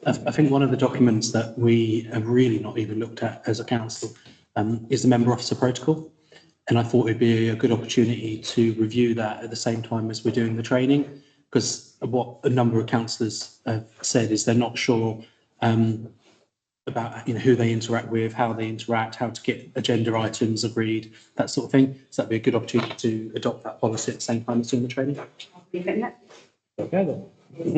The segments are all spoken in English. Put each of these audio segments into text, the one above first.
I think one of the documents that we have really not even looked at as a council is the member officer protocol. And I thought it'd be a good opportunity to review that at the same time as we're doing the training, because what a number of councillors have said is they're not sure about who they interact with, how they interact, how to get agenda items agreed, that sort of thing. So that'd be a good opportunity to adopt that policy at the same time as doing the training. I'll be getting that. Okay then.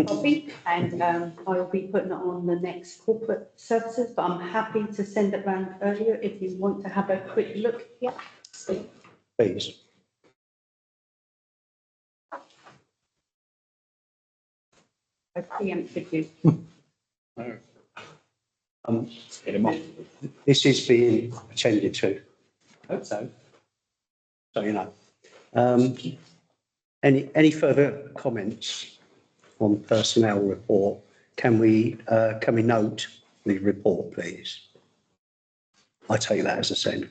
Copy, and I will be putting it on the next corporate services, but I'm happy to send it round earlier if you want to have a quick look. Yeah. Please. I preempted you. This is being attended to. I hope so. So you know. Any further comments on personnel report? Can we note the report, please? I take that as a send.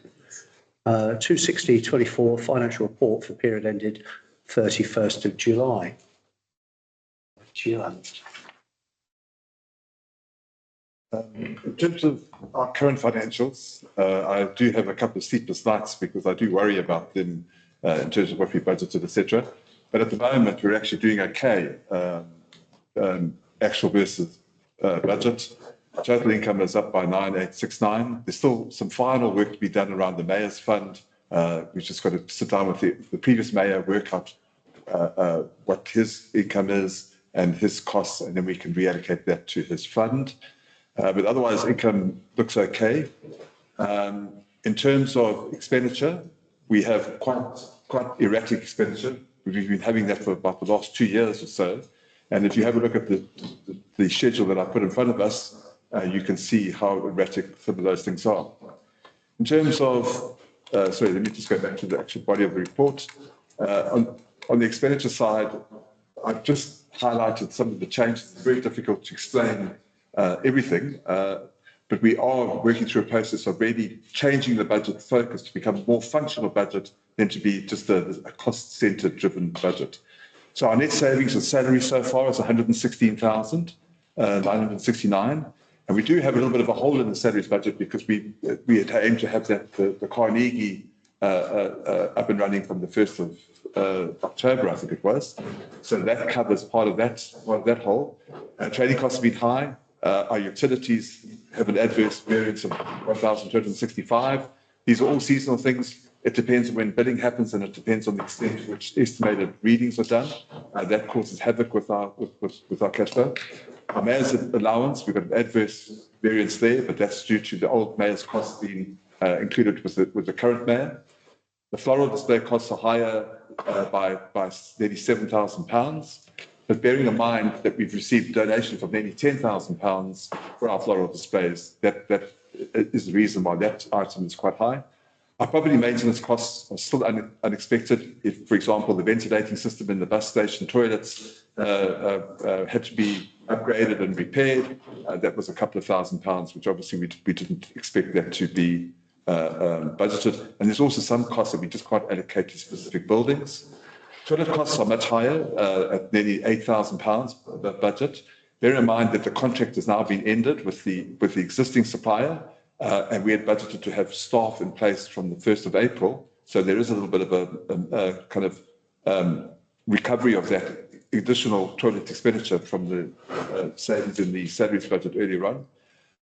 260/24 financial report for period ended 31st of July. In terms of our current financials, I do have a couple of sleepless nights because I do worry about them in terms of what we budgeted, etc. But at the moment, we're actually doing okay, actual versus budget. Total income is up by 9,869. There's still some final work to be done around the Mayor's Fund. We've just got to sit down with the previous Mayor, work out what his income is and his costs, and then we can reallocate that to his fund. But otherwise, income looks okay. In terms of expenditure, we have quite erratic expenditure. We've been having that for about the last 2 years or so. And if you have a look at the schedule that I put in front of us, you can see how erratic some of those things are. In terms of, sorry, let me just go back to the actual body of the report. On the expenditure side, I've just highlighted some of the changes. It's very difficult to explain everything, but we are working through a process of really changing the budget focus to become a more functional budget than to be just a cost-centred driven budget. So our net savings of salary so far is 116,969. And we do have a little bit of a hole in the salaries budget because we had aimed to have the Carnegie up and running from the 1st of October, I think it was. So that covers part of that hole. Trading costs have been high. Our utilities have an adverse variance of 1,265. These are all seasonal things. It depends on when billing happens, and it depends on the extent to which estimated readings are done. That causes havoc with our cash flow. Our mayor's allowance, we've got an adverse variance there, but that's due to the old mayor's costs being included with the current mayor. The floral display costs are higher by nearly £7,000. But bearing in mind that we've received donations of nearly £10,000 for our floral displays, that is the reason why that item is quite high. Our property maintenance costs are still unexpected. If, for example, the ventilating system in the bus station toilets had to be upgraded and repaired, that was a couple of £1,000s, which obviously we didn't expect that to be budgeted. And there's also some costs that we just can't allocate to specific buildings. Toilet costs are much higher, at nearly £8,000 per budget. Bear in mind that the contract has now been ended with the existing supplier, and we had budgeted to have staff in place from the 1st of April. So there is a little bit of a kind of recovery of that additional toilet expenditure from the savings in the salaries budget earlier on.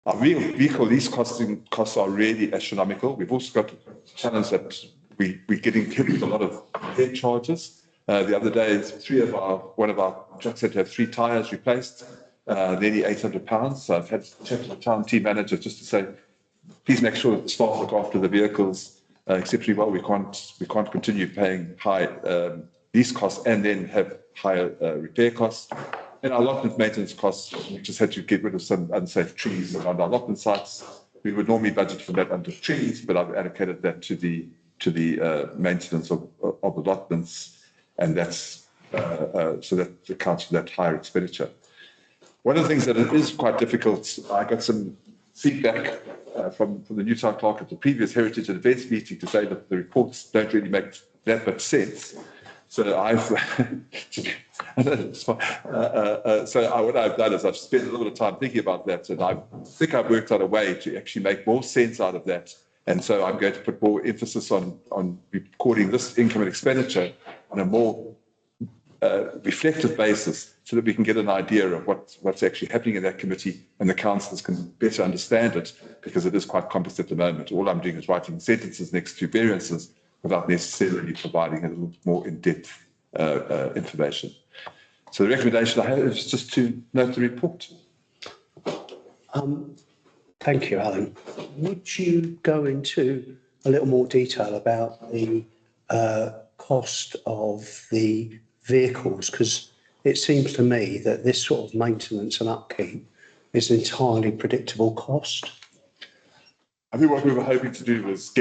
Our vehicle lease costs are really astronomical. We've also got a challenge that we're getting hit with a lot of head charges. The other day, one of our trucks had to have 3 tyres replaced, nearly £800. So I've had to chat to the town team manager just to say, please make sure that the staff look after the vehicles exceptionally well. We can't continue paying high lease costs and then have higher repair costs. And our allotment maintenance costs, we just had to get rid of some unsafe trees around our allotment sites. We would normally budget for that under trees, but I've allocated that to the maintenance of allotments, and that's so that accounts for that higher expenditure. One of the things that it is quite difficult, I got some feedback from the new town clerk at the previous heritage and events meeting to say that the reports don't really make that much sense. So I've, It's fine. What I've done is I've spent a little bit of time thinking about that, and I think I've worked out a way to actually make more sense out of that. And so I'm going to put more emphasis on recording this income and expenditure on a more reflective basis, so that we can get an idea of what's actually happening in that committee, and the councillors can better understand it, because it is quite complex at the moment. All I'm doing is writing sentences next to variances without necessarily providing a little more in-depth information. So the recommendation I have is just to note the report. Thank you, Alan. Would you go into a little more detail about the cost of the vehicles? Because it seems to me that this sort of maintenance and upkeep is an entirely predictable cost. I think what we were hoping to do was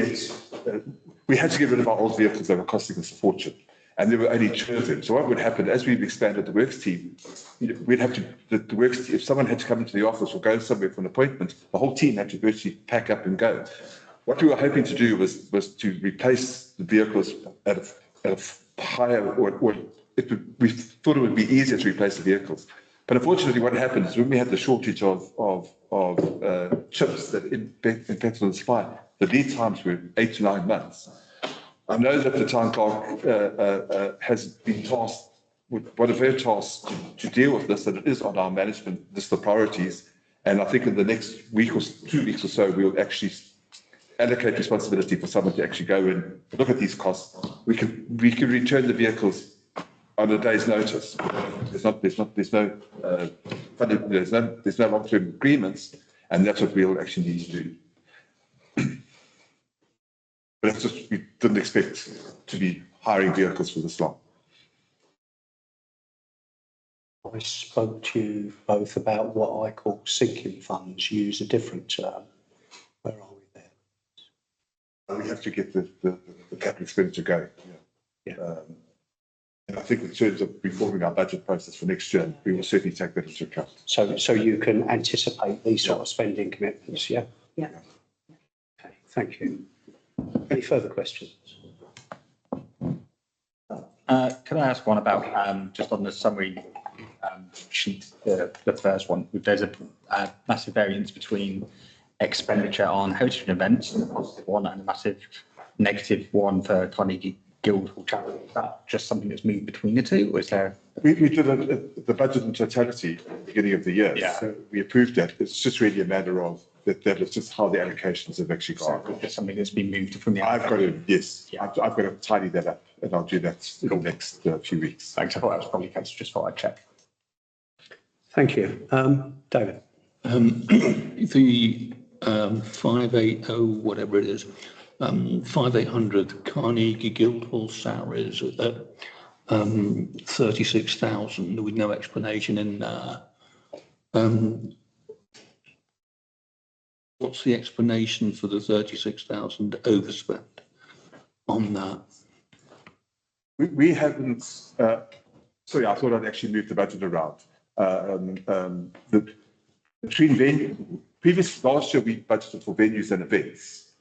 we had to get rid of our old vehicles that were costing us a fortune, and there were only two of them. So what would happen as we've expanded the works team, we'd have to, the works team, if someone had to come into the office or go somewhere for an appointment, the whole team had to virtually pack up and go. What we were hoping to do was to replace the vehicles at a higher, we thought it would be easier to replace the vehicles. But unfortunately, what happened is when we had the shortage of chips that impacted on the supply, the lead times were 8 to 9 months. I know that the town clerk has been tasked with one of her tasks to deal with this, and it is on our management list of priorities. And I think in the next week or 2 weeks or so, we'll actually allocate responsibility for someone to actually go and look at these costs. We can return the vehicles on a day's notice. There's no long-term agreements, and that's what we'll actually need to do. But it's just, we didn't expect to be hiring vehicles for this long. I spoke to you both about what I call sinking funds. You use a different term. Where are we there? We have to get the capital expenditure going. Yeah. And I think in terms of reforming our budget process for next year, we will certainly take that into account. So you can anticipate these sort of spending commitments, yeah? Yeah. Okay, thank you. Any further questions? Can I ask one about just on the summary sheet, the first one? There's a massive variance between expenditure on heritage and events, the positive one, and a massive negative one for Carnegie Guildhall charity. Is that just something that's moved between the two, or is there? We did the budget in totality at the beginning of the year. Yeah. So we approved that. It's just really a matter of that it's just how the allocations have actually gone. So just something that's been moved from the. I've got to, yes, Yeah. I've got to tidy that up, and I'll do that in the next few weeks. Thanks. I thought that was probably the case. Just thought I'd check. Thank you. David? The 580, whatever it is, 5800 Carnegie Guildhall salaries at 36,000 with no explanation in there. What's the explanation for the 36,000 overspend on that? We haven't, sorry, I thought I'd actually moved the budget around. Last year we budgeted for venues and events.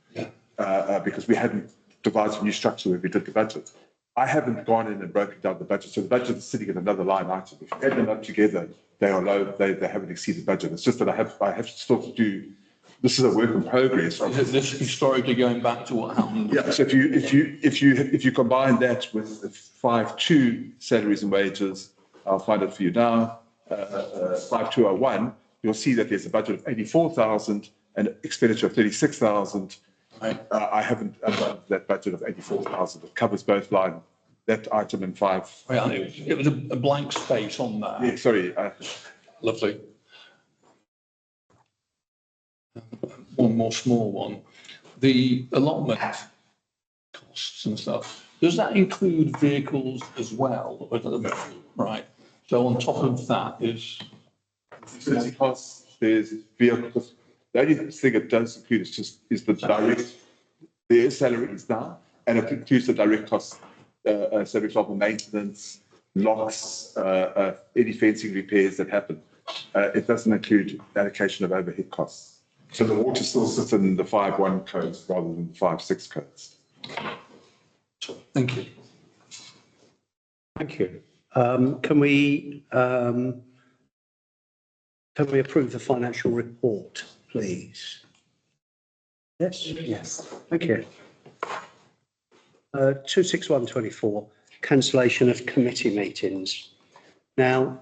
Because we hadn't devised a new structure when we did the budget. I haven't gone in and broken down the budget, so the budget is sitting in another line item. If you add them up together, they are low. They haven't exceeded budget. It's just that I have still to do. This is a work in progress. Is this historically going back to what happened? Yeah. So if you combine that with the 5.2 salaries and wages, I'll find it for you now. 5201, you'll see that there's a budget of 84,000 and expenditure of 36,000. I haven't done that budget of 84,000. It covers both line, that item and 5. Well, it was a blank space on that. Yeah, sorry. Lovely. One more small one. The allotment costs and stuff, does that include vehicles as well? Right. So on top of that is... Utility costs, there's vehicles. The only thing it does include is the direct, there is salaries now, and it includes the direct costs, so for example, maintenance, locks, any fencing repairs that happen. It doesn't include allocation of overhead costs. So the water still sits in the 5.1 codes rather than the 5.6 codes. Thank you. Thank you. Can we approve the financial report, please? Yes? Yes. Thank you. 26124, cancellation of committee meetings. Now,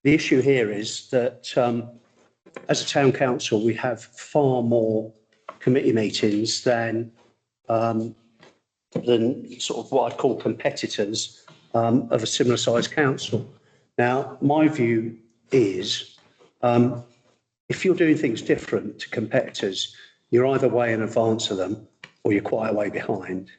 the issue here is that as a town council, we have far more committee meetings than sort of what I'd call competitors of a similar sized council. Now, my view is if you're doing things different to competitors, you're either way in advance of them or you're quite a way behind.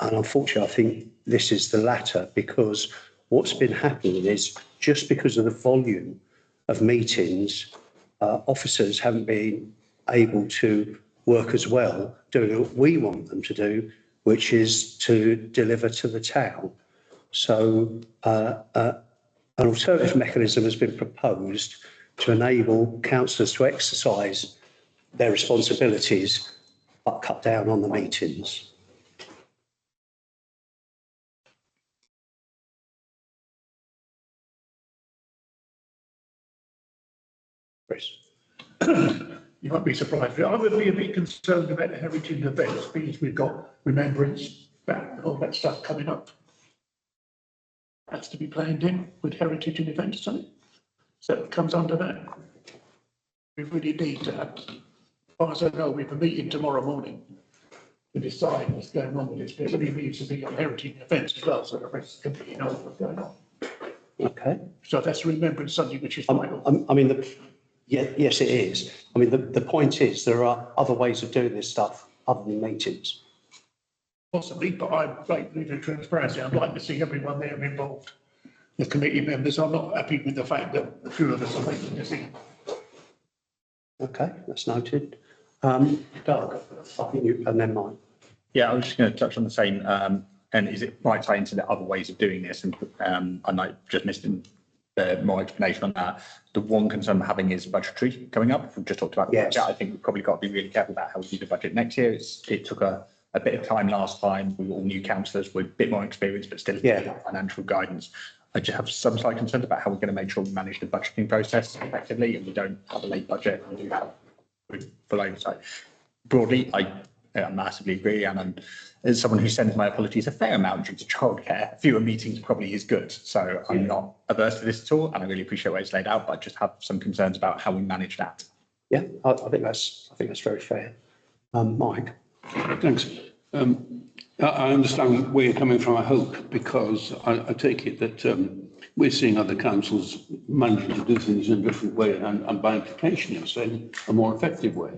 And unfortunately, I think this is the latter, because what's been happening is just because of the volume of meetings, officers haven't been able to work as well doing what we want them to do, which is to deliver to the town. So an alternative mechanism has been proposed to enable councillors to exercise their responsibilities but cut down on the meetings. Chris. You might be surprised. I would be a bit concerned about the heritage events because we've got remembrance, all that stuff coming up. That's to be planned in with heritage and events, doesn't it? So it comes under that. We really need to have, as far as I know, we have a meeting tomorrow morning to decide what's going on with this. But it really needs to be on heritage events as well, so the rest of the committee knows what's going on. Okay. So that's remembrance something which is vital. I mean, yes, it is. I mean, the point is there are other ways of doing this stuff other than meetings. Possibly, but I'm greatly for transparency. I'd like to see everyone there involved. The committee members, I'm not happy with the fact that a few of us are making decisions. Okay, that's noted. Doug, I think you, and then Mike. Yeah, I was just going to touch on the same, and is it might tie into the other ways of doing this, and I might just missed more explanation on that. The one concern I'm having is budgetary coming up. We've just talked about the budget. I think we've probably got to be really careful about how we do the budget next year. It took a bit of time last time. We were all new councillors with a bit more experience, but still financial guidance. I just have some slight concerns about how we're going to make sure we manage the budgeting process effectively and we don't have a late budget and we do have full oversight. Broadly, I massively agree, and as someone who sends my apologies a fair amount due to childcare, fewer meetings probably is good. So I'm not averse to this at all, and I really appreciate where it's laid out, but I just have some concerns about how we manage that. Yeah, I think that's very fair. Mike. Thanks. I understand where you're coming from, I hope, because I take it that we're seeing other councils managing to do things in a different way and by implication, you're saying a more effective way.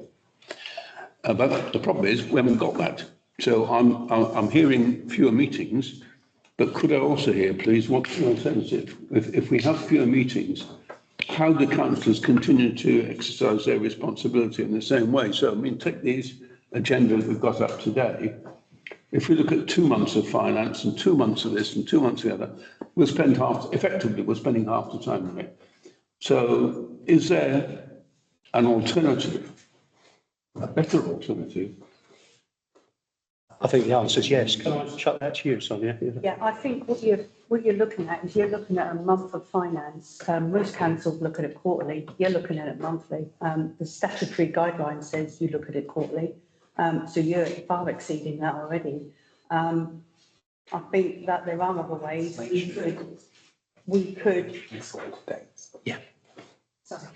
But the problem is we haven't got that. So I'm hearing fewer meetings, but could I also hear, please, what's the alternative? If we have fewer meetings, how do councillors continue to exercise their responsibility in the same way? So, I mean, take these agendas we've got up today. If we look at 2 months of finance and 2 months of this and 2 months of the other, we're spending half the time on it. So is there an alternative, a better alternative? I think the answer is yes. Can I chuck that to you, Sonia? Yeah, I think what you're looking at is you're looking at a month of finance. Most councils look at it quarterly. You're looking at it monthly. The statutory guideline says you look at it quarterly. So you're far exceeding that already. I think that there are other ways we could. Yeah. Sorry.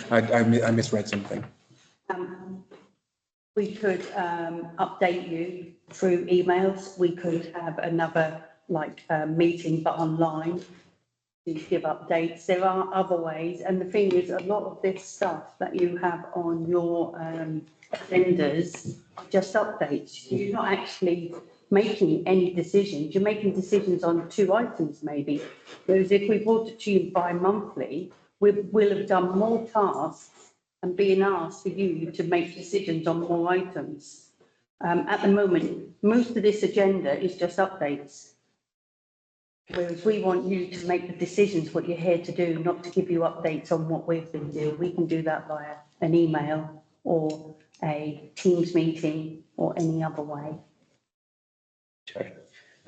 I misread something. We could update you through emails. We could have another meeting, but online, to give updates. There are other ways. And the thing is, a lot of this stuff that you have on your agendas are just updates. You're not actually making any decisions. You're making decisions on 2 items maybe. Whereas if we brought it to you bi-monthly, we'll have done more tasks and being asked for you to make decisions on more items. At the moment, most of this agenda is just updates. Whereas we want you to make the decisions, what you're here to do, not to give you updates on what we've been doing. We can do that via an email or a Teams meeting or any other way.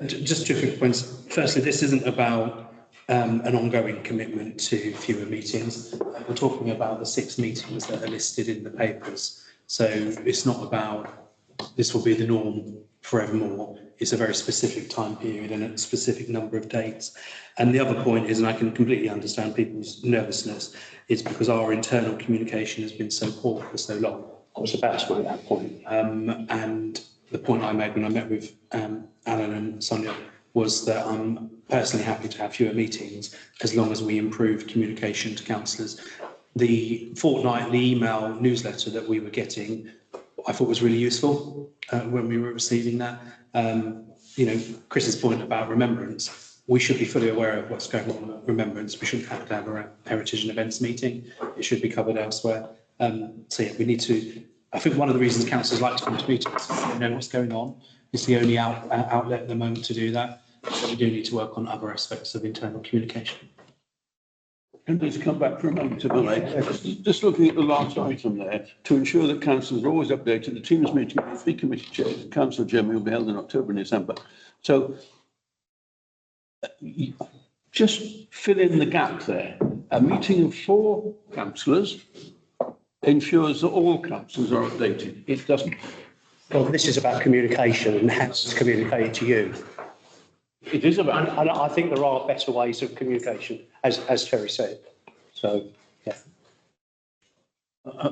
Just 2 quick points. Firstly, this isn't about an ongoing commitment to fewer meetings. We're talking about the 6 meetings that are listed in the papers. So it's not about this will be the norm forevermore. It's a very specific time period and a specific number of dates. And the other point is, and I can completely understand people's nervousness, is because our internal communication has been so poor for so long. I was about to make that point. And the point I made when I met with Alan and Sonia was that I'm personally happy to have fewer meetings as long as we improve communication to councillors. The fortnightly email newsletter that we were getting, I thought was really useful when we were receiving that. You know, Chris's point about remembrance, we should be fully aware of what's going on at remembrance. We shouldn't have to have a heritage and events meeting. It should be covered elsewhere. So yeah, we need to, I think one of the reasons councillors like to come to meetings is they know what's going on. It's the only outlet at the moment to do that. So we do need to work on other aspects of internal communication. And just come back for a moment, if I may. Just looking at the last item there, to ensure that councillors are always updated, the team's meeting with 3 committee chairs, Councillor Jeremy, will be held in October and December. So just fill in the gap there. A meeting of 4 councillors ensures that all councillors are updated. It doesn't. Well, this is about communication and how it's communicated to you. It is about. And I think there are better ways of communication, as Terry said. So, yeah.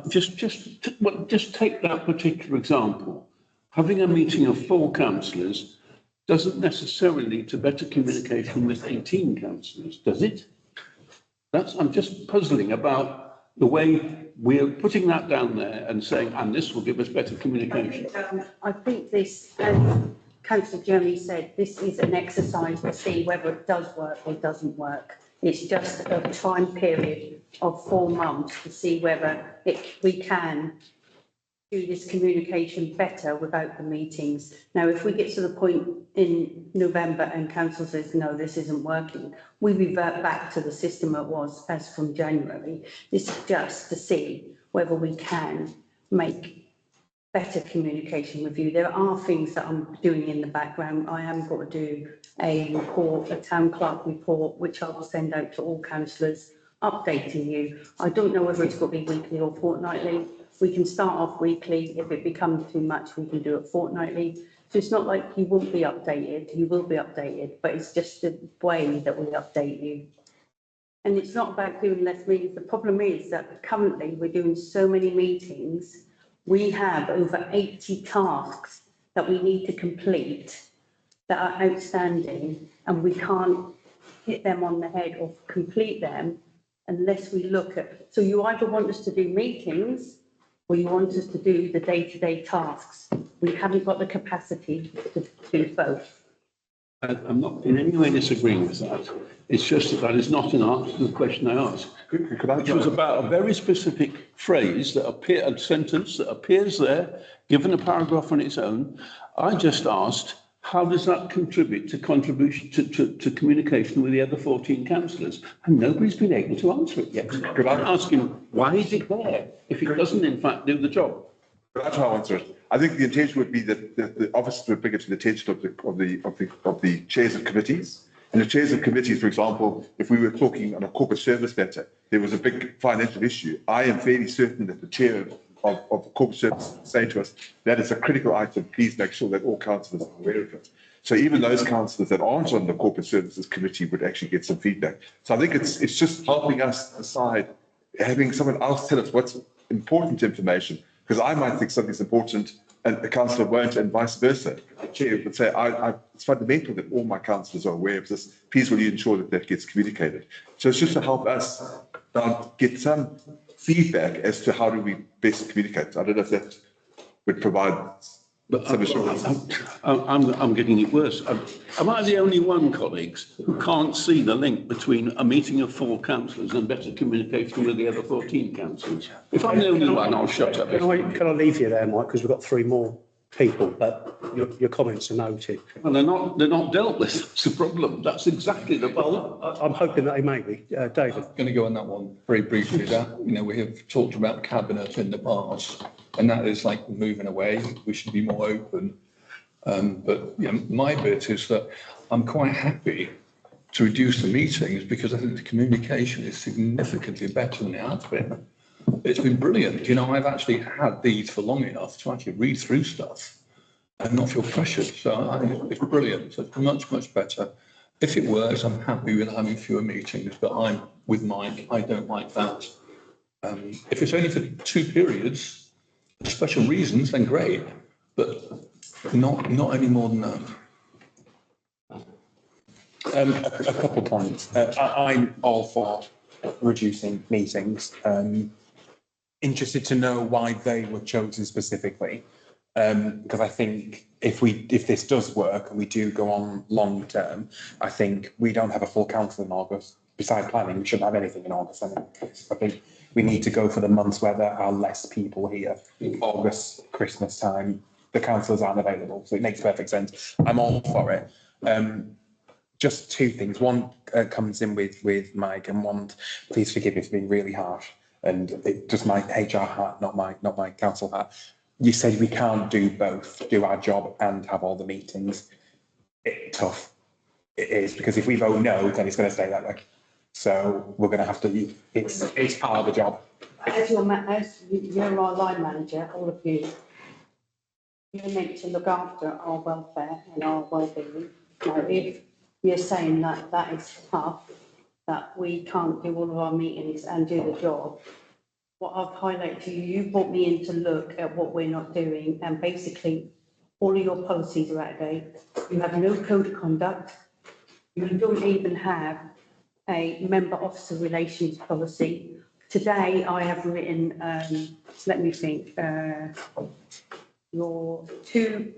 Just take that particular example. Having a meeting of 4 councillors doesn't necessarily lead to better communication with 18 councillors, does it? I'm just puzzling about the way we're putting that down there and saying, and this will give us better communication. I think this, as Councillor Jeremy said, this is an exercise to see whether it does work or doesn't work. It's just a time period of 4 months to see whether we can do this communication better without the meetings. Now, if we get to the point in November and council says, no, this isn't working, we revert back to the system it was as from January. This is just to see whether we can make better communication with you. There are things that I'm doing in the background. I am going to do a report, a town clerk report, which I will send out to all councillors, updating you. I don't know whether it's going to be weekly or fortnightly. We can start off weekly. If it becomes too much, we can do it fortnightly. So it's not like you won't be updated. You will be updated, but it's just the way that we update you. And it's not about doing less meetings. The problem is that currently we're doing so many meetings. We have over 80 tasks that we need to complete that are outstanding, and we can't hit them on the head or complete them unless we look at. So you either want us to do meetings or you want us to do the day-to-day tasks. We haven't got the capacity to do both. I'm not in any way disagreeing with that. It's just that is not an answer to the question I asked. Which was about a very specific phrase that a sentence that appears there, given a paragraph on its own. I just asked, how does that contribute to communication with the other 14 councillors? And nobody's been able to answer it yet. I'm asking, why is it there if it doesn't in fact do the job? That's how I answer it. I think the intention would be that the officers would bring it to the attention of the chairs of committees. And the chairs of committees, for example, if we were talking on a corporate service matter, there was a big financial issue. I am fairly certain that the chair of corporate service would say to us, that is a critical item. Please make sure that all councillors are aware of it. So even those councillors that aren't on the corporate services committee would actually get some feedback. So I think it's just helping us decide, having someone else tell us what's important information. Because I might think something's important and the councillor won't, and vice versa. The chair would say, it's fundamental that all my councillors are aware of this. Please will you ensure that that gets communicated? So it's just to help us get some feedback as to how do we best communicate. I don't know if that would provide some assurance. I'm getting it worse. Am I the only one, colleagues, who can't see the link between a meeting of 4 councillors and better communication with the other 14 councillors? If I'm the only one, I'll shut up. Can I leave you there, Mike, because we've got 3 more people, but your comments are noted. Well, they're not dealt with. That's the problem. That's exactly the problem. I'm hoping that they may be. David. I'm going to go on that one very briefly. That, we have talked about cabinet in the past, and that is like moving away. We should be more open. But my bit is that I'm quite happy to reduce the meetings because I think the communication is significantly better than it has been. It's been brilliant. You know, I've actually had these for long enough to actually read through stuff and not feel pressured. So I think it's brilliant. So it's much, much better. If it works, I'm happy with having fewer meetings, but I'm with Mike. I don't like that. If it's only for 2 periods, special reasons, then great, but not any more than that. A couple of points. I'm all for reducing meetings. Interested to know why they were chosen specifically. Because I think if this does work and we do go on long term, I think we don't have a full council in August. Besides planning, we shouldn't have anything in August. I think we need to go for the months where there are less people here. August, Christmas time, the councillors aren't available, so it makes perfect sense. I'm all for it. Just 2 things. One comes in with Mike, and one, please forgive me for being really harsh, and it just my HR hat, not my council hat. You said we can't do both, do our job and have all the meetings. It's tough. It is, because if we vote no, then it's going to stay that way. So we're going to have to. It's part of the job. As you're our line manager, all of you, you're meant to look after our welfare and our well-being. Now, if you're saying that that is tough, that we can't do all of our meetings and do the job, what I've highlighted to you, you brought me in to look at what we're not doing, and basically all of your policies are out of date. You have no code of conduct. You don't even have a member officer relations policy. Today I have written, let me think, your two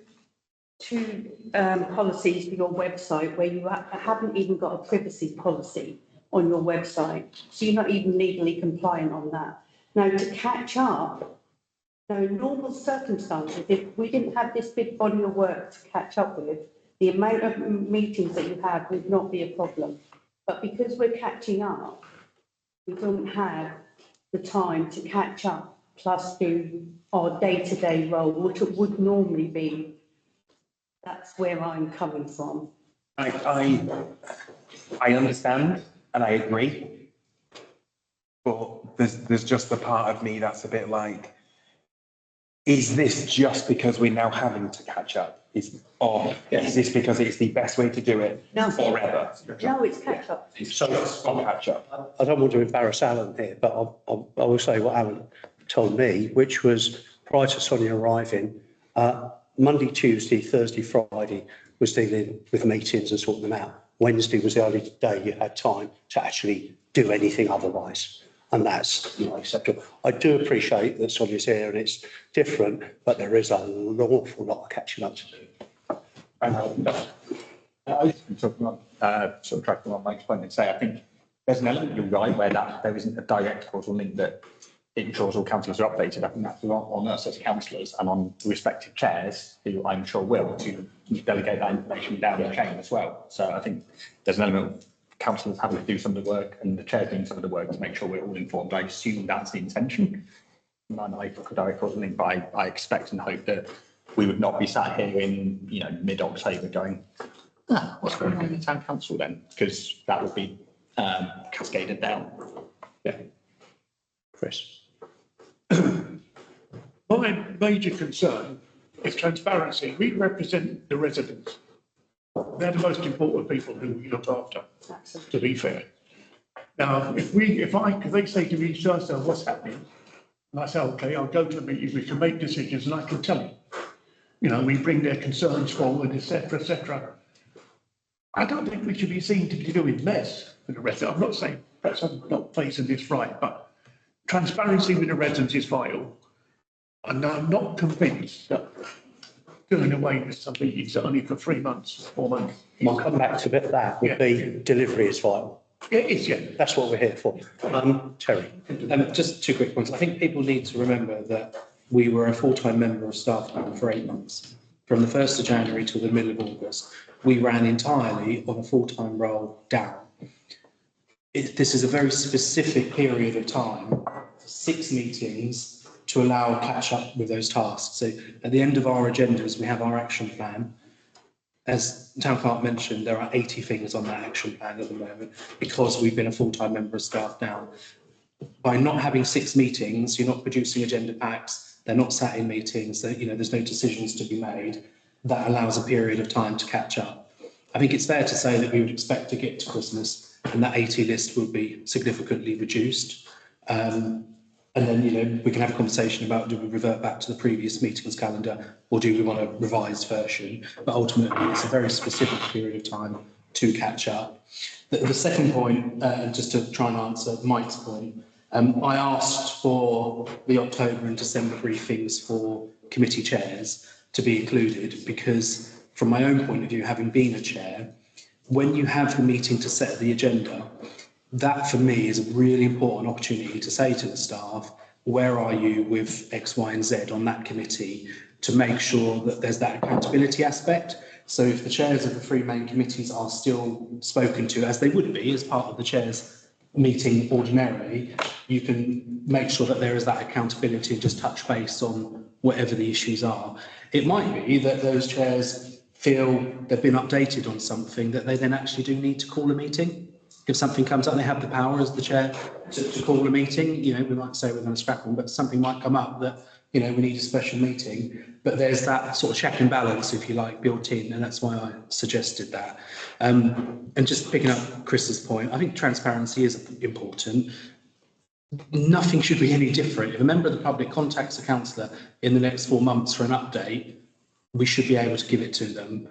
policies for your website where you haven't even got a privacy policy on your website. So you're not even legally compliant on that. Now, to catch up, in normal circumstances, if we didn't have this big body of work to catch up with, the amount of meetings that you have would not be a problem. But because we're catching up, we don't have the time to catch up, plus do our day-to-day role, which would normally be. That's where I'm coming from. I understand and I agree, but there's just the part of me that's a bit like, is this just because we're now having to catch up? Or is this because it's the best way to do it forever? No, it's catch up. So let's not catch up. I don't want to embarrass Alan here, but I will say what Alan told me, which was prior to Sonia arriving, Monday, Tuesday, Thursday, Friday was dealing with meetings and sorting them out. Wednesday was the only day you had time to actually do anything otherwise. And that's not acceptable. I do appreciate that Sonia's here and it's different, but there is an awful lot of catching up to do. I was talking about, sort of tracking on Mike's point and say, I think there's an element, you're right, where that there isn't a direct causal link that it ensures all councillors are updated. I think that's on us as councillors and on the respective chairs, who I'm sure will, to delegate that information down the chain as well. So I think there's an element of councillors having to do some of the work and the chair doing some of the work to make sure we're all informed. I assume that's the intention. And I took a direct causal link, but I expect and hope that we would not be sat here in, mid-October going, what's going on in the town council then? Because that would be cascaded down. Yeah. Chris. My major concern is transparency. We represent the residents. They're the most important people who we look after, to be fair. Now, if they say to me, so what's happening? And I say, okay, I'll go to a meeting, we can make decisions and I can tell them. We bring their concerns forward, etc., etc. I don't think we should be seen to be doing less for the residents. I'm not saying, perhaps I'm not facing this right, but transparency with the residents is vital. And I'm not convinced that doing away with some meetings only for 3 months, 4 months. I'll come back to that would be delivery is vital. It is, yeah. That's what we're here for. Terry. Just 2 quick points. I think people need to remember that we were a full-time member of staff now for 8 months. From the 1st of January till the middle of August, we ran entirely on a full-time role down. This is a very specific period of time, 6 meetings, to allow catch up with those tasks. So at the end of our agendas, we have our action plan. as Town Clerk mentioned, there are 80 things on that action plan at the moment because we've been a full-time member of staff now. By not having 6 meetings, you're not producing agenda packs, they're not sat in meetings, there's no decisions to be made. That allows a period of time to catch up. I think it's fair to say that we would expect to get to Christmas and that 80 list will be significantly reduced. And then, we can have a conversation about, do we revert back to the previous meetings calendar or do we want a revised version? But ultimately, it's a very specific period of time to catch up. The second point, just to try and answer Mike's point, I asked for the October and December briefings for committee chairs to be included because from my own point of view, having been a chair, when you have the meeting to set the agenda, that for me is a really important opportunity to say to the staff, where are you with X, Y and Z on that committee to make sure that there's that accountability aspect. So if the chairs of the 3 main committees are still spoken to as they would be as part of the chairs meeting ordinarily, you can make sure that there is that accountability and just touch base on whatever the issues are. It might be that those chairs feel they've been updated on something that they then actually do need to call a meeting. If something comes up, they have the power as the chair to call a meeting. We might say we're going to scrap them, but something might come up that, we need a special meeting. But there's that sort of check and balance, if you like, built in, and that's why I suggested that. And just picking up Chris's point, I think transparency is important. Nothing should be any different. If a member of the public contacts a councillor in the next 4 months for an update, we should be able to give it to them.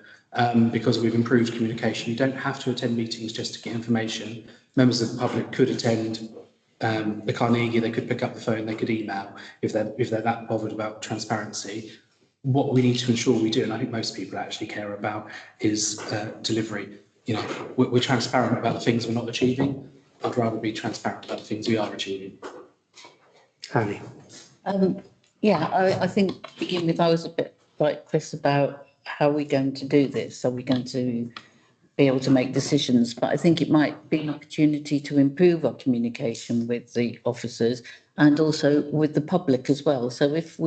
Because we've improved communication. You don't have to attend meetings just to get information. Members of the public could attend the Carnegie, they could pick up the phone, they could email if they're that bothered about transparency. What we need to ensure we do, and I think most people actually care about, is delivery. We're transparent about the things we're not achieving. I'd rather be transparent about the things we are achieving. Annie? I think to begin with, I was a bit like Chris about how are we going to do this? Are we going to be able to make decisions? But I think it might be an opportunity to improve our communication with the officers and also with the public as well. So if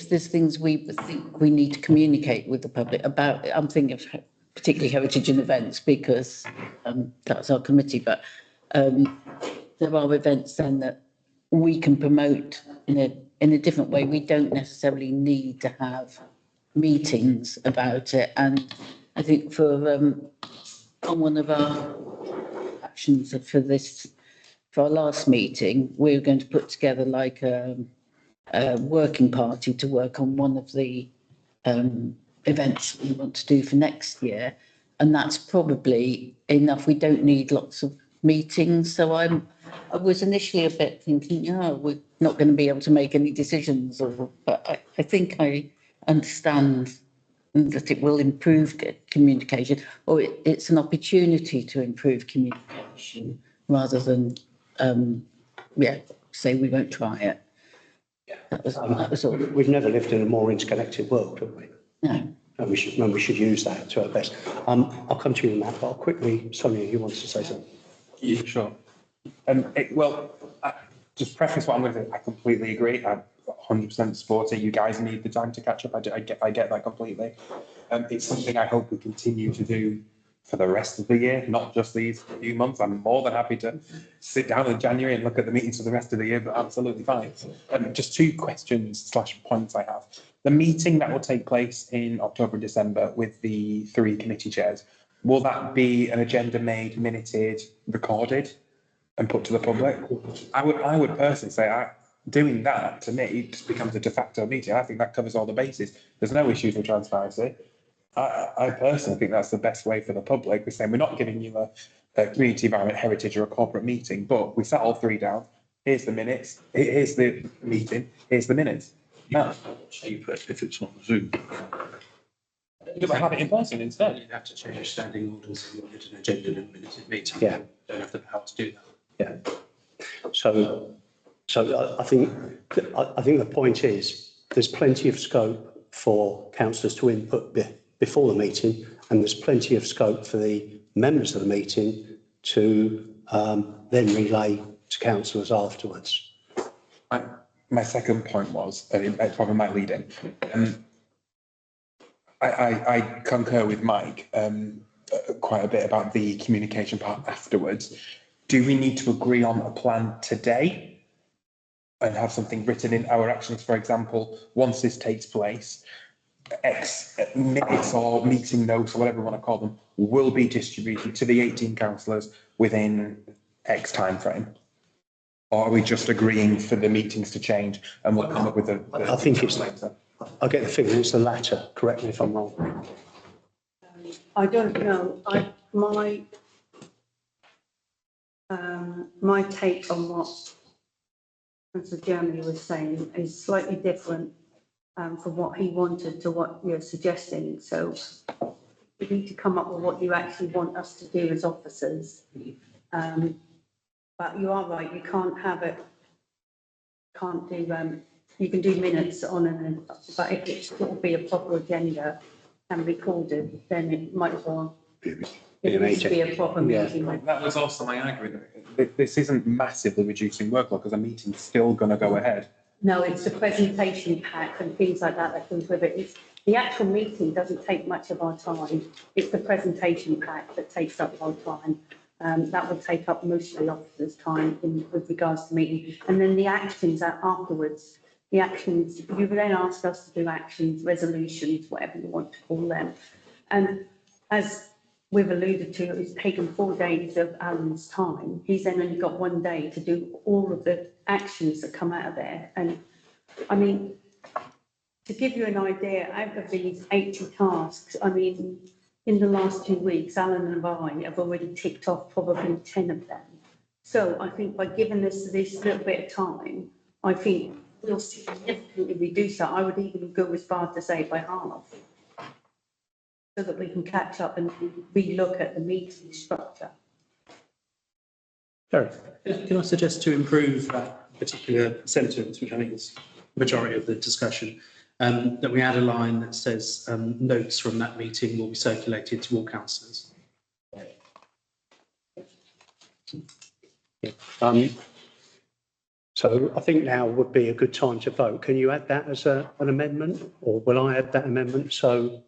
there's things we think we need to communicate with the public about, I'm thinking of particularly heritage and events because that's our committee, but there are events then that we can promote in a different way. We don't necessarily need to have meetings about it, and I think for on one of our actions for our last meeting, we're going to put together like a working party to work on one of the events we want to do for next year, and that's probably enough. We don't need lots of meetings, so I was initially a bit thinking, we're not going to be able to make any decisions, but I think I understand that it will improve communication, or it's an opportunity to improve communication rather than say we won't try it. That was all. We've never lived in a more interconnected world, have we? No. And we should use that to our best. I'll come to you, Matt, but I'll quickly, Sonia, you wanted to say something? Yeah, sure. Just preface what I'm going to say. I completely agree. I'm 100% supporting. You guys need the time to catch up. I get that completely. It's something I hope we continue to do for the rest of the year, not just these few months. I'm more than happy to sit down in January and look at the meetings for the rest of the year, but absolutely fine. Just 2 questions / points I have. The meeting that will take place in October and December with the 3 committee chairs, will that be an agenda made, minuted, recorded and put to the public? I would personally say doing that, to me, just becomes a de facto meeting. I think that covers all the bases. There's no issues with transparency. I personally think that's the best way for the public. We're saying we're not giving you a community environment, heritage or a corporate meeting, but we sat all 3 down. Here's the minutes. Here's the meeting. Here's the minutes. Now, Cheaper if it's on Zoom. you have it in person instead. You'd have to change your standing orders if you wanted an agenda in a minuted meeting. Yeah. You don't have the power to do that. Yeah. So I think the point is there's plenty of scope for councillors to input before the meeting, and there's plenty of scope for the members of the meeting to then relay to councillors afterwards. My second point was, and it probably might lead in, I concur with Mike quite a bit about the communication part afterwards. Do we need to agree on a plan today and have something written in our actions? For example, once this takes place, X minutes or meeting notes or whatever you want to call them will be distributed to the 18 councillors within X time frame? Or are we just agreeing for the meetings to change and we'll come up with I think it's later. I get the feeling it's the latter. Correct me if I'm wrong. I don't know. My take on what Councillor Germany was saying is slightly different from what he wanted to what you're suggesting. So we need to come up with what you actually want us to do as officers. But you are right, you can't have it, can't do, you can do minutes on and, but if it's got to be a proper agenda and recorded, then it might as well it needs to be a proper meeting. That was also my argument. This isn't massively reducing workload because a meeting's still going to go ahead. No, it's the presentation pack and things like that that comes with it. It's, the actual meeting doesn't take much of our time. It's the presentation pack that takes up our time. That will take up most of the officers' time with regards to meeting. And then the actions afterwards, the actions, you then ask us to do actions, resolutions, whatever you want to call them. And as we've alluded to, it's taken 4 days of Alan's time. He's then only got 1 day to do all of the actions that come out of there. And I mean, to give you an idea, out of these 80 tasks, I mean, in the last 2 weeks, Alan and I have already ticked off probably 10 of them. So I think by giving this little bit of time, I think we'll significantly reduce that. I would even go as far to say by half, so that we can catch up and relook at the meeting structure. Jerry. Can I suggest to improve that particular sentence, which I think is the majority of the discussion, that we add a line that says notes from that meeting will be circulated to all councillors. So I think now would be a good time to vote. Can you add that as an amendment, or will I add that amendment? So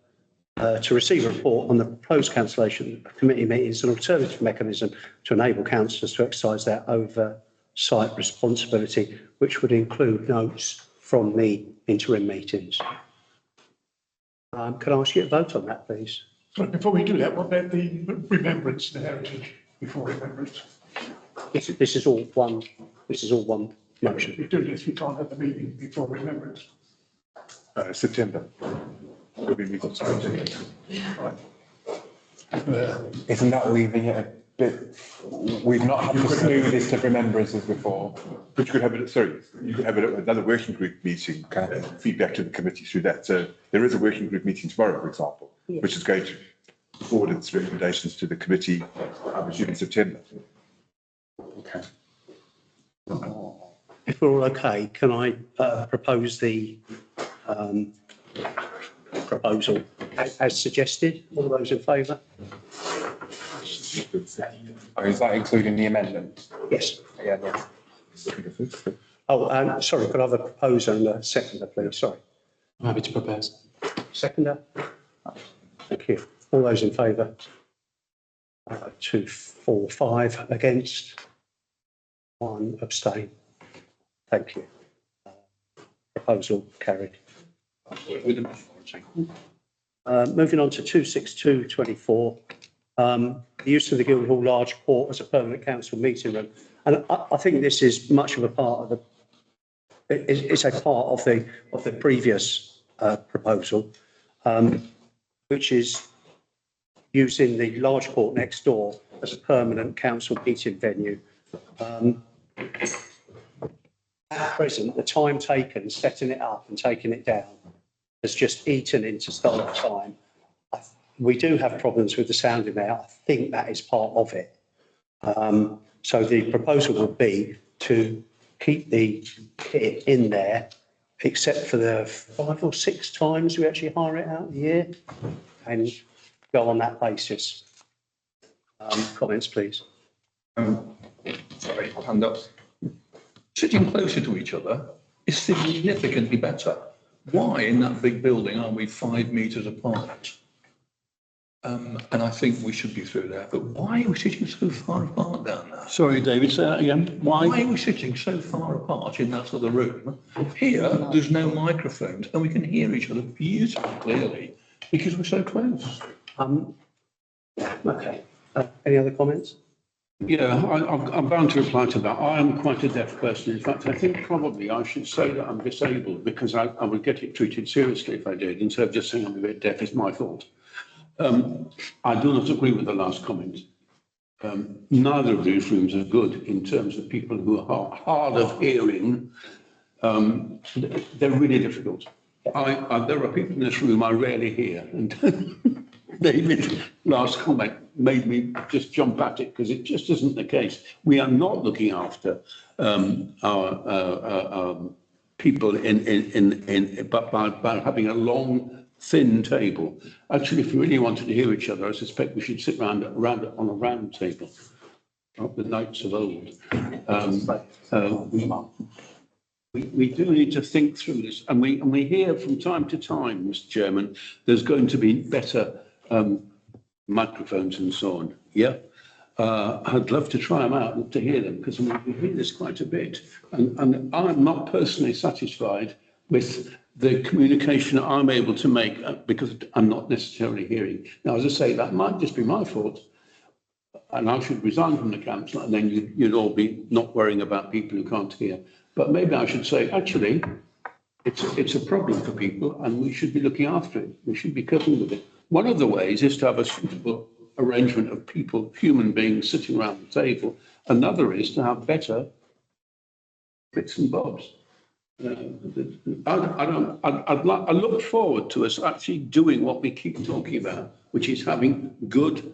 to receive a report on the proposed cancellation of committee meetings, an alternative mechanism to enable councillors to exercise their oversight responsibility, which would include notes from the interim meetings. Can I ask you to vote on that, please? Sorry, before we do that, what about the remembrance, the heritage before remembrance? This is all one. This is all one motion. If we do this, we can't have the meeting before remembrance. September. We'll be meeting. Right. Isn't that leaving it a bit? We've not had to smooth this to remembrances before. But you could have you could have another working group meeting, feedback to the committee through that. So there is a working group meeting tomorrow, for example, which is going to forward its recommendations to the committee, I presume in September. Okay. If we're all okay, can I propose the proposal as suggested? All those in favour? Or is that including the amendment? Yes. Yeah, yeah. Oh, sorry, could I have a proposer and a seconder, please? Sorry. I'm happy to propose. Seconder? Thank you. All those in favour? 2, 4, 5 against. 1 abstain. Thank you. Proposal carried. Moving on to 26224, the use of the Guildhall Large Court as a permanent council meeting room. And I think this is much of a part of it's a part of the previous proposal, which is using the large court next door as a permanent council meeting venue. At present, the time taken setting it up and taking it down has just eaten into staff time. We do have problems with the sound in there. I think that is part of it. So the proposal would be to keep the kit in there, except for the 5 or 6 times we actually hire it out a year, and go on that basis. Comments, please. Sorry, hand up. Sitting closer to each other is significantly better. why in that big building are we 5 metres apart? And I think we should be through there, but why are we sitting so far apart down there? Sorry, David, say that again. Why are we sitting so far apart in that other room? Here, there's no microphones and we can hear each other beautifully clearly because we're so close. Okay. Any other comments? Yeah, I'm bound to reply to that. I am quite a deaf person. In fact, I think probably I should say that I'm disabled because I would get it treated seriously if I did, instead of just saying I'm a bit deaf. It's my fault. I do not agree with the last comment. Neither of these rooms are good in terms of people who are hard of hearing. They're really difficult. There are people in this room I rarely hear, and David's last comment made me just jump at it because it just isn't the case. We are not looking after our people by having a long, thin table. Actually, if we really wanted to hear each other, I suspect we should sit round on a round table, like the knights of old. We do need to think through this, and we hear from time to time, Mr. Chairman, there's going to be better microphones and so on. Yeah, I'd love to try them out and to hear them because we hear this quite a bit, and I'm not personally satisfied with the communication I'm able to make because I'm not necessarily hearing. Now, as I say, that might just be my fault, and I should resign from the council, and then you'd all be not worrying about people who can't hear. But maybe I should say, actually, it's a problem for people, and we should be looking after it. We should be coping with it. One of the ways is to have a suitable arrangement of people, human beings, sitting around the table. Another is to have better bits and bobs. I look forward to us actually doing what we keep talking about, which is having good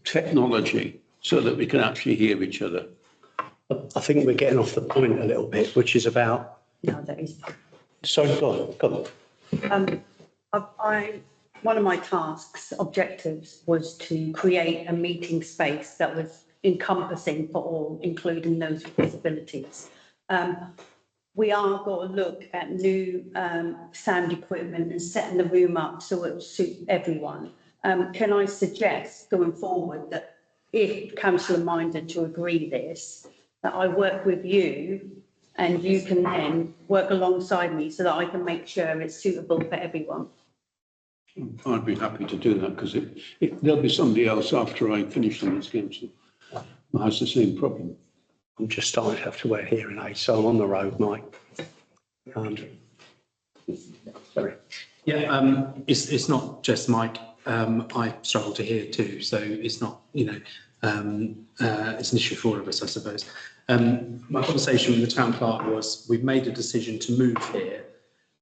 technology so that we can actually hear each other. I think we're getting off the point a little bit, which is about. No, that is. Sorry, go on. One of my tasks, objectives, was to create a meeting space that was encompassing for all, including those with disabilities. We are going to look at new sound equipment and setting the room up so it will suit everyone. Can I suggest going forward that if councillor minded to agree this, that I work with you and you can then work alongside me so that I can make sure it's suitable for everyone? I'd be happy to do that because there'll be somebody else after I finish on this council who has the same problem. I'm just starting to have to wear hearing aids, so I'm on the road, Mike. Sorry. Yeah, it's not just Mike. I struggle to hear too, so it's not, it's an issue for all of us, I suppose. My conversation with the town clerk was we've made a decision to move here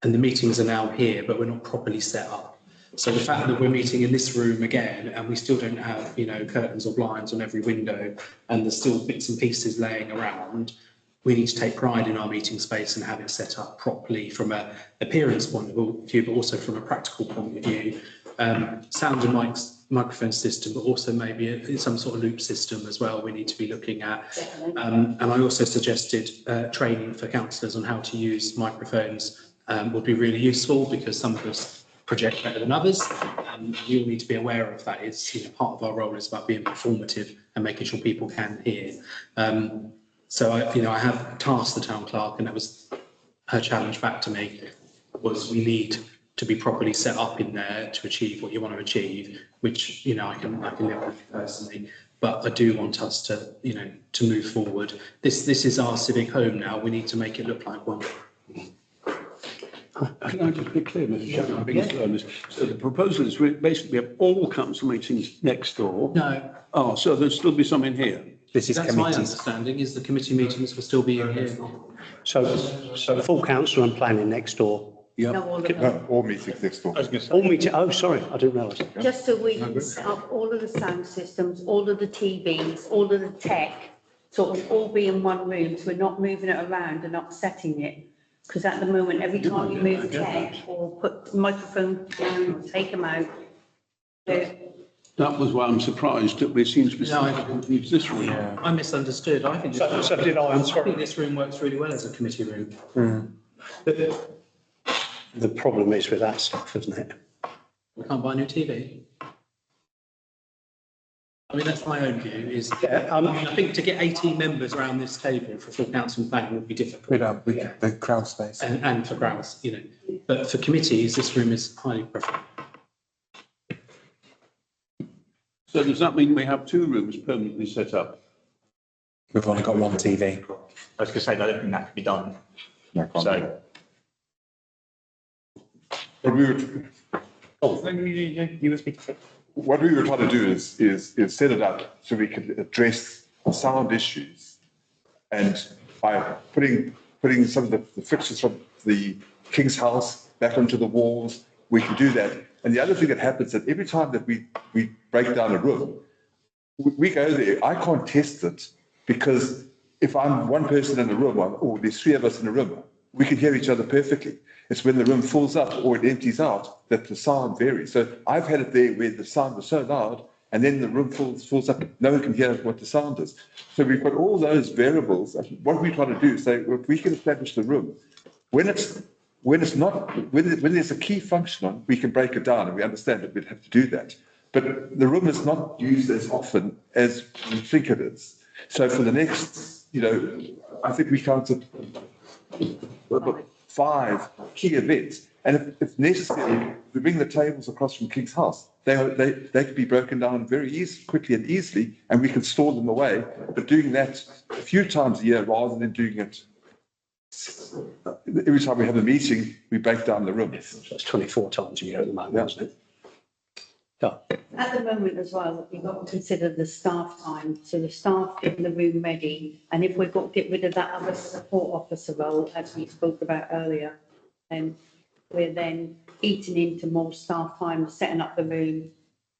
and the meetings are now here, but we're not properly set up. So the fact that we're meeting in this room again and we still don't have, curtains or blinds on every window and there's still bits and pieces laying around, we need to take pride in our meeting space and have it set up properly from an appearance point of view, but also from a practical point of view. Sound and microphone system, but also maybe some sort of loop system as well we need to be looking at. And I also suggested training for councillors on how to use microphones would be really useful because some of us project better than others. You all need to be aware of that. It's part of our role is about being performative and making sure people can hear. So I have tasked the town clerk, and that was her challenge back to me, was we need to be properly set up in there to achieve what you want to achieve, which I can live with personally. But I do want us to to move forward. This is our civic home now. We need to make it look like one. Can I just be clear, Mr. Chairman? I'm being slow on this. So the proposal is basically we have all council meetings next door. No. Oh, so there'll still be some in here. This is That's my committees. understanding, is the committee meetings will still be in here. So full council and planning next door. Yeah. No, all of them. No, all meetings next door. All meeting. Oh, sorry, I didn't realise. Just so we can set up all of the sound systems, all of the TVs, all of the tech, sort of all be in one room, so we're not moving it around and upsetting it. Because at the moment, every time you move tech or put the microphone down or take them out, That was why I'm surprised that we seem to be use this room. I misunderstood. I think So did I. I'm I sorry. think this room works really well as a committee room. the problem is with that stuff, isn't it? We can't buy a new TV. I mean, that's my own view is, Yeah, I mean, I think to get 18 members around this table for full council and planning would be difficult. The crowd space. And for crowds, you know, but for committees, this room is highly preferable. So does that mean we have 2 rooms permanently set up? We've only got one TV. I was going to say, I don't think that could be done. So, What we were trying to do is set it up so we could address sound issues, and by putting some of the fixtures from the King's House back onto the walls, we can do that. And the other thing that happens is that every time that we break down a room, we go there. I can't test it because if I'm one person in a room, or there's 3 of us in a room, we can hear each other perfectly. It's when the room fills up or it empties out that the sound varies. So I've had it there where the sound was so loud and then the room fills up, no one can hear what the sound is. So we've got all those variables. What we try to do is say, if we can establish the room, when there's a key function on, we can break it down, and we understand that we'd have to do that. But the room is not used as often as we think it is. So for the next, I think we counted 5 key events. And if necessary, we bring the tables across from King's House. They could be broken down very quickly and easily, and we can store them away. But doing that a few times a year rather than doing it every time we have a meeting, we break down the room. So it's 24 times a year at the moment, isn't it? Yeah. At the moment as well, we've got to consider the staff time, so the staff getting the room ready. And if we've got to get rid of that other support officer role, as we spoke about earlier, then we're then eating into more staff time, setting up the room,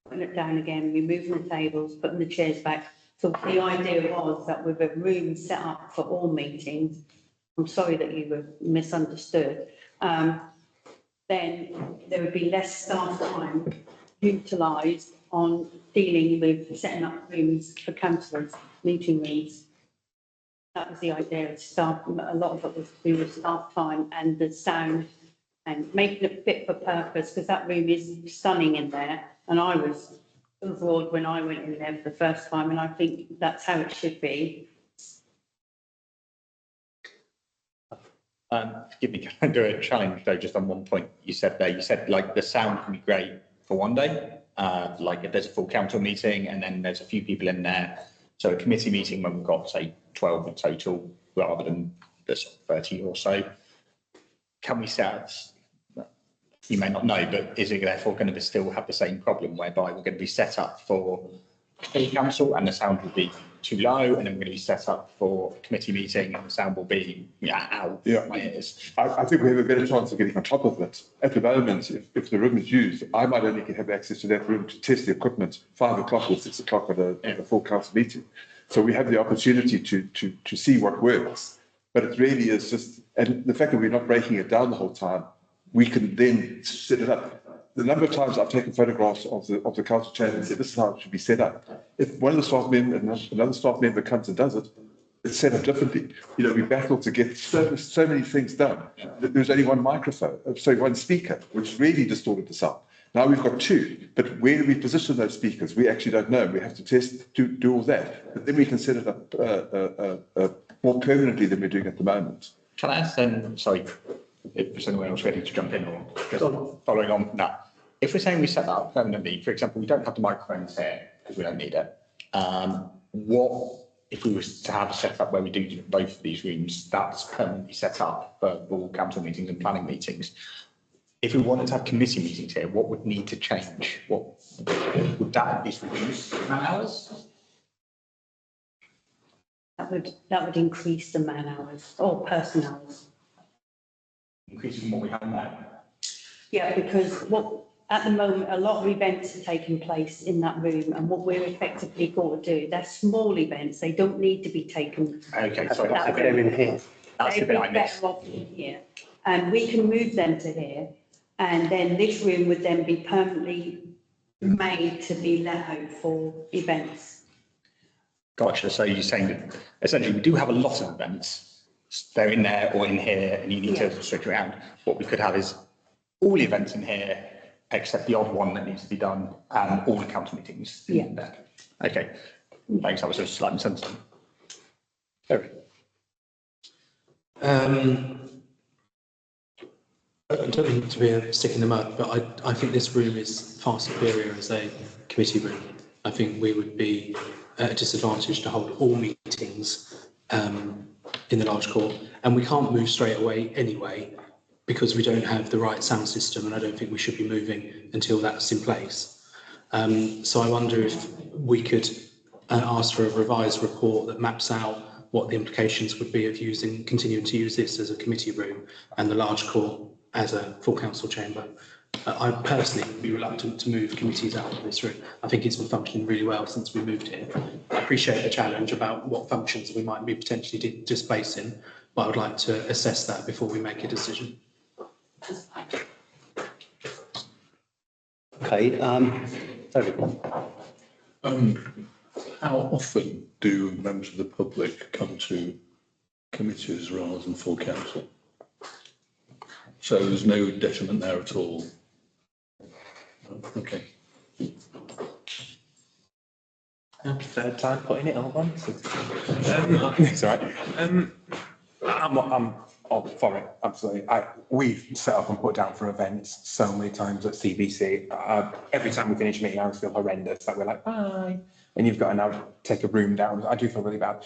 putting it down again, removing the tables, putting the chairs back. So the idea was that with a room set up for all meetings, I'm sorry that you were misunderstood, then there would be less staff time utilised on dealing with setting up rooms for councillors, meeting rooms. That was the idea of staff. A lot of it was to do with staff time and the sound and making it fit for purpose, because that room is stunning in there. And I was overawed when I went in there for the first time, and I think that's how it should be. forgive me, can I do a challenge though, just on one point you said there? You said like the sound can be great for one day, like if there's a full council meeting and then there's a few people in there. So a committee meeting when we've got say 12 in total rather than the 30 or so. Can we set up, you may not know, but is it therefore going to still have the same problem whereby we're going to be set up for full council and the sound will be too low, and then we're going to be set up for a committee meeting and the sound will be out my ears? I think we have a better chance of getting on top of it. At the moment, if the room is used, I might only have access to that room to test the equipment 5 o'clock or 6 o'clock at a full council meeting. So we have the opportunity to see what works. But it really is just, and the fact that we're not breaking it down the whole time, we can then set it up. The number of times I've taken photographs of the council chamber and said, this is how it should be set up. If one of the staff members, another staff member comes and does it, it's set up differently. You know, we battle to get so many things done. There's only one microphone, one speaker, which really distorted the sound. Now we've got 2, but where do we position those speakers? We actually don't know. We have to test, do all that. But then we can set it up more permanently than we're doing at the moment. Can I ask then, sorry, if there's anyone else ready to jump in or just following on from that, if we're saying we set that up permanently, for example, we don't have the microphones here because we don't need it. What if we were to have a setup where we do both of these rooms, that's permanently set up for all council meetings and planning meetings? If we wanted to have committee meetings here, what would need to change? What would that at least reduce man hours? That would increase the man hours or person hours. Increasing what we have now. Yeah, because at the moment, a lot of events are taking place in that room, and what we're effectively going to do, they're small events, they don't need to be taken. Okay, sorry, that's They're in here. the bit I missed. Better off in here, and we can move them to here, and then this room would then be permanently made to be let out for events. Gotcha. So you're saying that essentially we do have a lot of events. They're in there or in here, and you need to switch around. What we could have is all the events in here, except the odd one that needs to be done, and all the council meetings in there. Okay, thanks, that was a slight misunderstanding. Eric? I don't mean to be a stick in the mud, but I think this room is far superior as a committee room. I think we would be at a disadvantage to hold all meetings in the large court, and we can't move straight away anyway because we don't have the right sound system, and I don't think we should be moving until that's in place. So I wonder if we could ask for a revised report that maps out what the implications would be of continuing to use this as a committee room and the large court as a full council chamber. I personally would be reluctant to move committees out of this room. I think it's been functioning really well since we moved here. I appreciate the challenge about what functions we might be potentially displacing, but I would like to assess that before we make a decision. Okay, David. How often do members of the public come to committees rather than full council? So there's no detriment there at all? Okay. Third time putting it on one. It's all right. I'm all for it, absolutely. We've set up and put down for events so many times at CBC. Every time we finish a meeting, I always feel horrendous that we're like, bye. And you've got to now take a room down. I do feel really bad.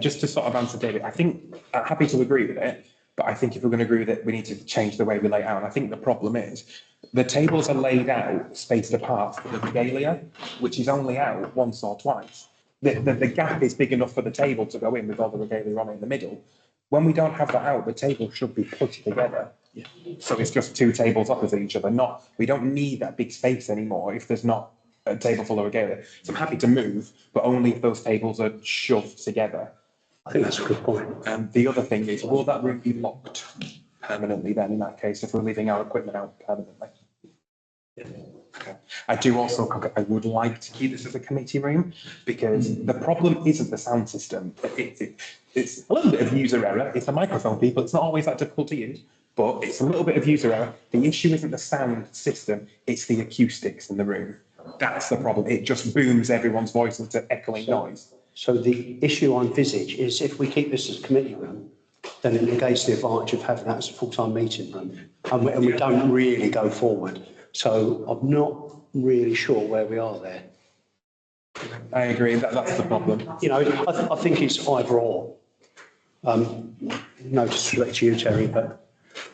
Just to sort of answer David, I think I'm happy to agree with it, but I think if we're going to agree with it, we need to change the way we lay it out. And I think the problem is the tables are laid out spaced apart for the regalia, which is only out once or twice. The gap is big enough for the table to go in with all the regalia on it in the middle. When we don't have that out, the table should be put together. Yeah. So it's just two tables opposite each other. We don't need that big space anymore if there's not a table full of regalia. So I'm happy to move, but only if those tables are shoved together. I think that's a good point. And the other thing is, will that room be locked permanently then in that case, if we're leaving our equipment out permanently? Yeah. Okay. I would like to keep this as a committee room because the problem isn't the sound system. It's a little bit of user error. It's a microphone, people. It's not always that difficult to use, but it's a little bit of user error. The issue isn't the sound system, it's the acoustics in the room. That's the problem. It just booms everyone's voice into echoing noise. So the issue I envisage is if we keep this as a committee room, then it negates the advantage of having that as a full-time meeting room. And we don't really go forward. So I'm not really sure where we are there. I agree, that's the problem. You know, I think it's either or. No disrespect to you, Terry, but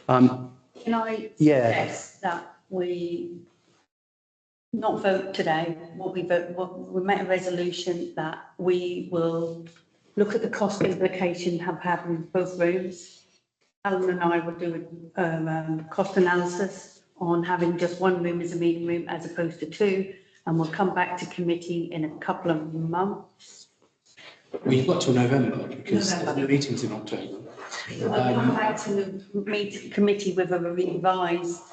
Can I suggest that we not vote today? We make a resolution that we will look at the cost implication of having both rooms. Alan and I will do a cost analysis on having just one room as a meeting room as opposed to two, and we'll come back to committee in a couple of months. Well, you've got till November because there's no meetings in October. We'll come back to the committee with a revised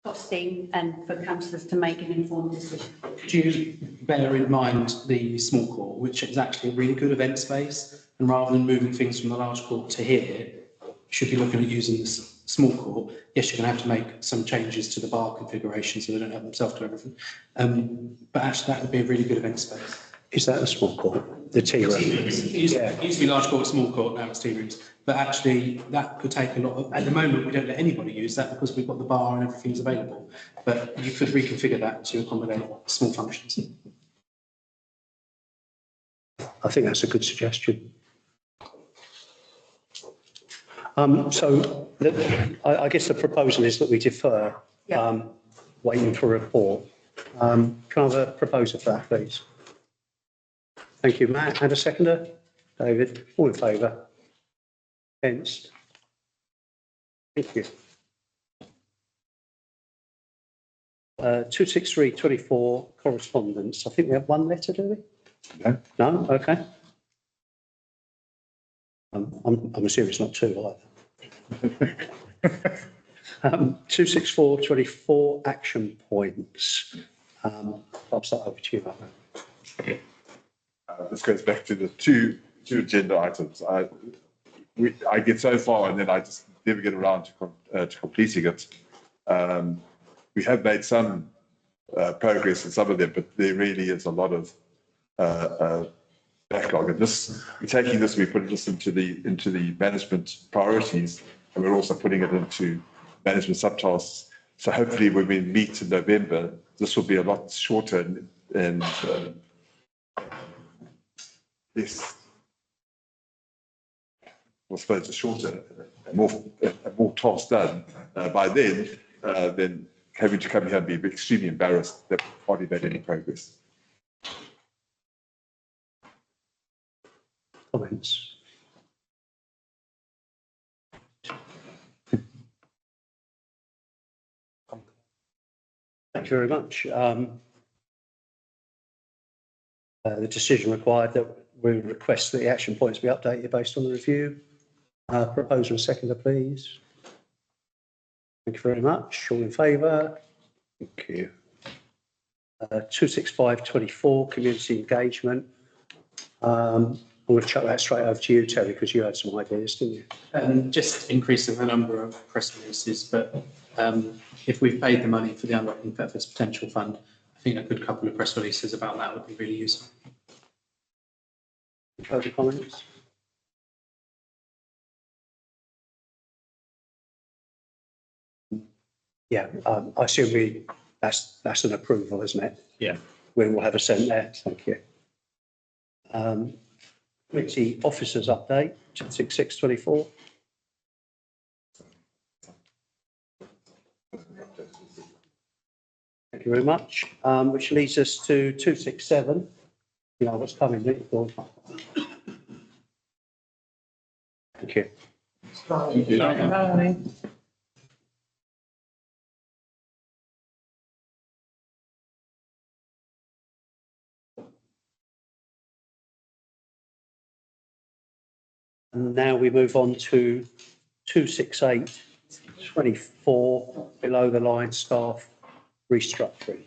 costing and for councillors to make an informed decision. Do you bear in mind the small court, which is actually a really good event space, and rather than moving things from the large court to here, you should be looking at using this small court. Yes, you're going to have to make some changes to the bar configuration so they don't have themselves to everything. But actually, that would be a really good event space. is that a small court? The tea room? It used to be large court, small court, now it's tea rooms. But actually, that could take a lot of, at the moment, we don't let anybody use that because we've got the bar and everything's available. But you could reconfigure that to accommodate small functions. I think that's a good suggestion. I guess the proposal is that we defer, waiting for a report. Can I have a proposal for that, please? Thank you, Matt. And a seconder? David, all in favour? Against? Thank you. 263/24 correspondence. I think we have one letter, do we? No. No? Okay. I'm assuming it's not two either. 264/24 action points. I'll start over to you, Matt. This goes back to the two agenda items. I get so far and then I just never get around to completing it. We have made some progress in some of them, but there really is a lot of backlog. And this, we're taking this, we put this into the management priorities, and we're also putting it into management subtasks. So hopefully when we meet in November, this will be a lot shorter and less, I suppose, a shorter, more tasks done by then having to come here and be extremely embarrassed that we've hardly made any progress. Comments? Thank you very much. The decision required that we request that the action points be updated based on the review. Proposer and seconder, please. Thank you very much. All in favour? Thank you. 26524, community engagement. I'm going to chuck that straight over to you, Terry, because you had some ideas, didn't you? Just increasing the number of press releases, but if we've paid the money for the Unlocking Thetford's Potential Fund, I think a good couple of press releases about that would be really useful. Further comments? Yeah, I assume that's an approval, isn't it? Yeah. We will have a sent there. Thank you. Committee officers update, 26624. Thank you very much. Which leads us to 267. You know what's coming, Nick? Go on. Thank you. Thank you. And now we move on to 26824, below the line staff restructuring.